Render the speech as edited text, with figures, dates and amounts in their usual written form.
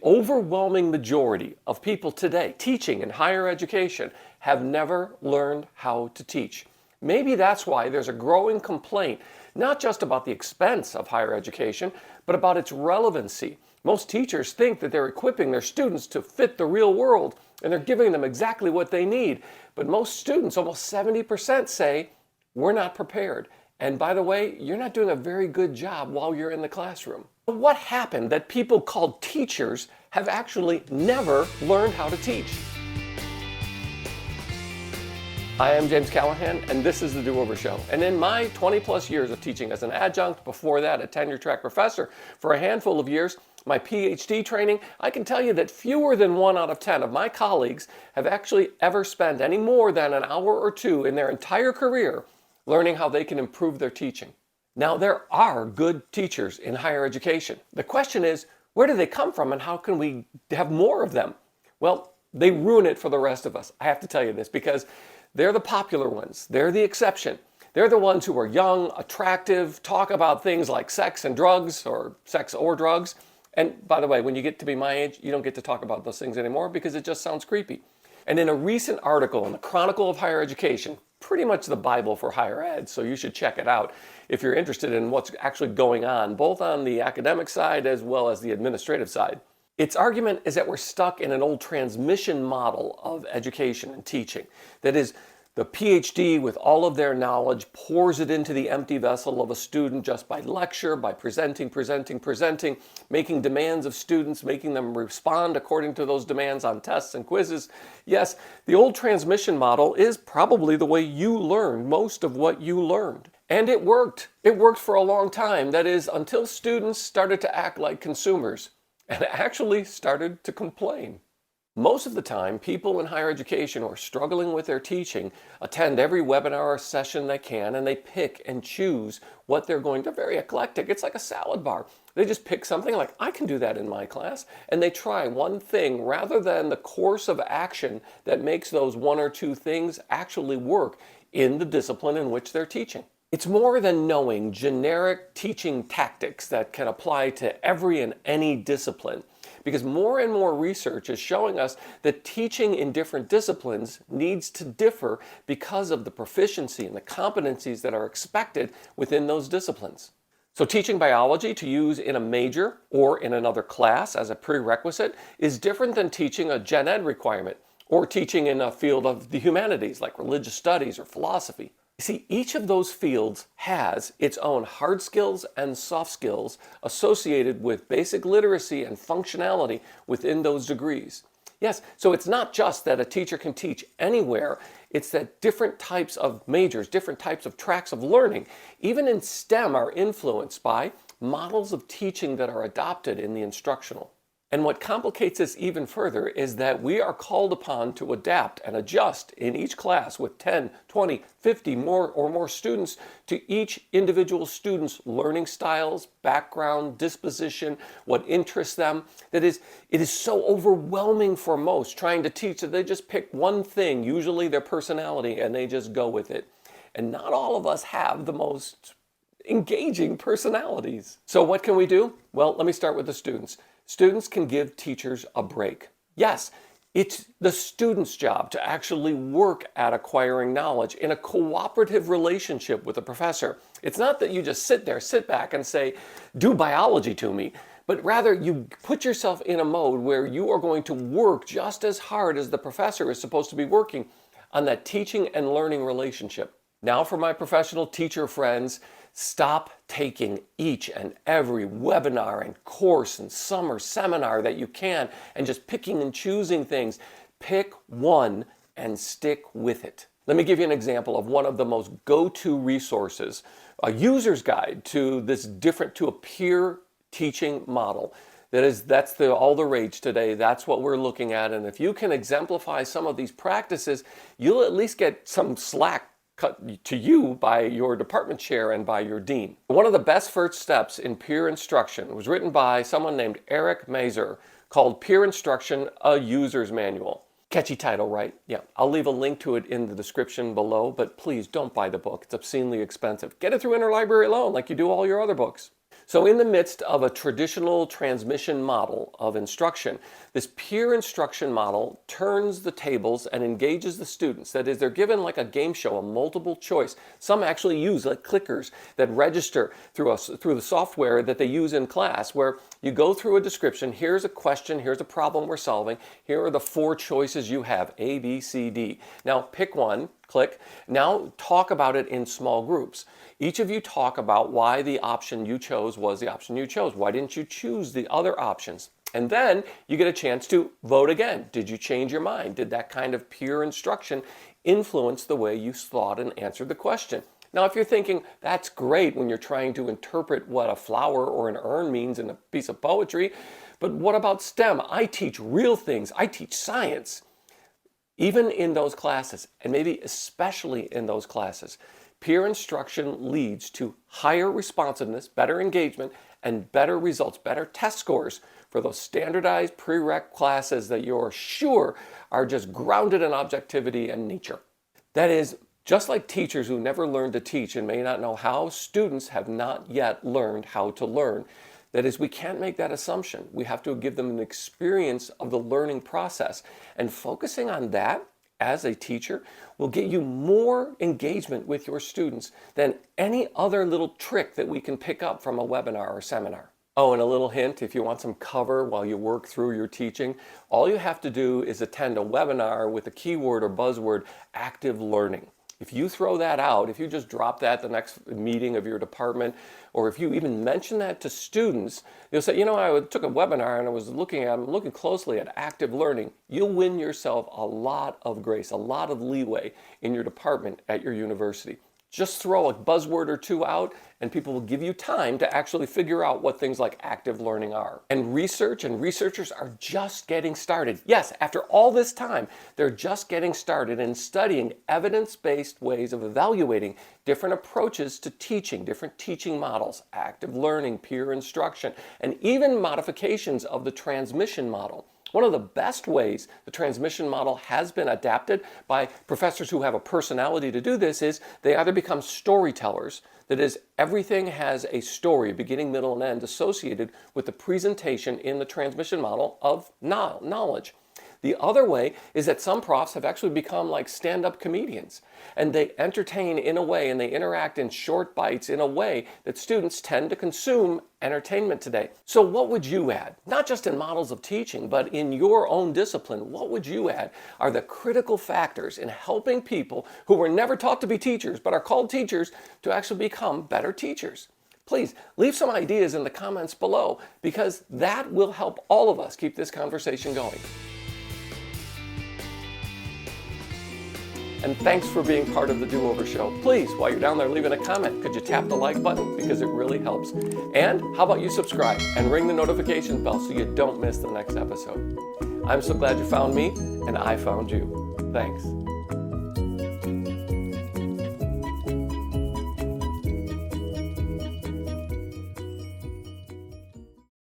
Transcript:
Overwhelming majority of people today teaching in higher education have never learned how to teach. Maybe that's why there's a growing complaint, not just about the expense of higher education, but about its relevancy. Most teachers think that they're equipping their students to fit the real world, and they're giving them exactly what they need. But most students, almost 70%, say, we're not prepared. And by the way, you're not doing a very good job while you're in the classroom. What happened that people called teachers have actually never learned how to teach? I am James Callahan, and this is The Do-Over Show. And in my 20 plus years of teaching as an adjunct, before that a tenure-track professor for a handful of years, my Ph.D. training, I can tell you that fewer than 1 out of 10 of my colleagues have actually ever spent any more than an hour or two in their entire career learning how they can improve their teaching. Now, there are good teachers in higher education. The question is, where do they come from and how can we have more of them? Well, they ruin it for the rest of us. I have to tell you this because they're the popular ones. They're the exception. They're the ones who are young, attractive, talk about things like sex and drugs or sex or drugs. And by the way, when you get to be my age, you don't get to talk about those things anymore because it just sounds creepy. And in a recent article in the Chronicle of Higher Education, pretty much the Bible for higher ed, so you should check it out if you're interested in what's actually going on, both on the academic side as well as the administrative side. Its argument is that we're stuck in an old transmission model of education and teaching. That is, the Ph.D. with all of their knowledge pours it into the empty vessel of a student just by lecture, by presenting, making demands of students, making them respond according to those demands on tests and quizzes. Yes, the old transmission model is probably the way you learned most of what you learned. And it worked. It worked for a long time. That is, until students started to act like consumers and actually started to complain. Most of the time, people in higher education who are struggling with their teaching attend every webinar or session they can, and they pick and choose what they're going to. They're very eclectic. It's like a salad bar. They just pick something like, I can do that in my class, and they try one thing rather than the course of action that makes those 1 or 2 things actually work in the discipline in which they're teaching. It's more than knowing generic teaching tactics that can apply to every and any discipline. Because more and more research is showing us that teaching in different disciplines needs to differ because of the proficiency and the competencies that are expected within those disciplines. So teaching biology to use in a major or in another class as a prerequisite is different than teaching a gen ed requirement or teaching in a field of the humanities like religious studies or philosophy. See, each of those fields has its own hard skills and soft skills associated with basic literacy and functionality within those degrees. Yes, so it's not just that a teacher can teach anywhere, it's that different types of majors, different types of tracks of learning, even in STEM, are influenced by models of teaching that are adopted in the instructional. And what complicates this even further is that we are called upon to adapt and adjust in each class with 10, 20, 50 more students to each individual student's learning styles, background, disposition, what interests them. That is, it is so overwhelming for most trying to teach that they just pick one thing, usually their personality, and they just go with it. And not all of us have the most engaging personalities. So what can we do? Well, let me start with the students. Students can give teachers a break. Yes, it's the student's job to actually work at acquiring knowledge in a cooperative relationship with the professor. It's not that you just sit back and say, do biology to me, but rather you put yourself in a mode where you are going to work just as hard as the professor is supposed to be working on that teaching and learning relationship. Now for my professional teacher friends, stop taking each and every webinar and course and summer seminar that you can and just picking and choosing things. Pick one and stick with it. Let me give you an example of one of the most go-to resources, a user's guide to a peer teaching model. That's all the rage today. That's what we're looking at. And if you can exemplify some of these practices, you'll at least get some slack cut to you by your department chair and by your dean. One of the best first steps in peer instruction was written by someone named Eric Mazer, called Peer Instruction, a User's Manual. Catchy title, right? Yeah, I'll leave a link to it in the description below, but please don't buy the book. It's obscenely expensive. Get it through interlibrary loan like you do all your other books. So in the midst of a traditional transmission model of instruction, this peer instruction model turns the tables and engages the students. That is, they're given like a game show, a multiple choice. Some actually use like clickers that register through the software that they use in class, where you go through a description. Here's a question, here's a problem we're solving. Here are the 4 choices you have, A, B, C, D. Now pick one, click. Now talk about it in small groups. Each of you talk about why the option you chose was the option you chose. Why didn't you choose the other options? And then you get a chance to vote again. Did you change your mind? Did that kind of peer instruction influence the way you thought and answered the question? Now, if you're thinking, that's great when you're trying to interpret what a flower or an urn means in a piece of poetry, but what about STEM? I teach real things. I teach science. Even in those classes, and maybe especially in those classes, peer instruction leads to higher responsiveness, better engagement, and better results, better test scores for those standardized prereq classes that you're sure are just grounded in objectivity and nature. That is, just like teachers who never learned to teach and may not know how, students have not yet learned how to learn. That is, we can't make that assumption. We have to give them an experience of the learning process. And focusing on that as a teacher will get you more engagement with your students than any other little trick that we can pick up from a webinar or seminar. Oh, and a little hint, if you want some cover while you work through your teaching, all you have to do is attend a webinar with the keyword or buzzword active learning. If you throw that out, if you just drop that the next meeting of your department, or if you even mention that to students, you'll say, you know, I took a webinar and I was looking closely at active learning. You'll win yourself a lot of grace, a lot of leeway in your department at your university. Just throw a buzzword or 2 out and people will give you time to actually figure out what things like active learning are. And research and researchers are just getting started. Yes, after all this time, they're just getting started in studying evidence-based ways of evaluating different approaches to teaching, different teaching models, active learning, peer instruction, and even modifications of the transmission model. One of the best ways the transmission model has been adapted by professors who have a personality to do this is they either become storytellers, that is, everything has a story, beginning, middle, and end, associated with the presentation in the transmission model of knowledge. The other way is that some profs have actually become like stand-up comedians, and they entertain in a way and they interact in short bites in a way that students tend to consume entertainment today. So what would you add? Not just in models of teaching, but in your own discipline, what would you add are the critical factors in helping people who were never taught to be teachers but are called teachers to actually become better teachers? Please leave some ideas in the comments below, because that will help all of us keep this conversation going. And thanks for being part of the Do-Over Show. Please, while you're down there leaving a comment, could you tap the like button, because it really helps. And how about you subscribe and ring the notification bell so you don't miss the next episode. I'm so glad you found me and I found you. Thanks.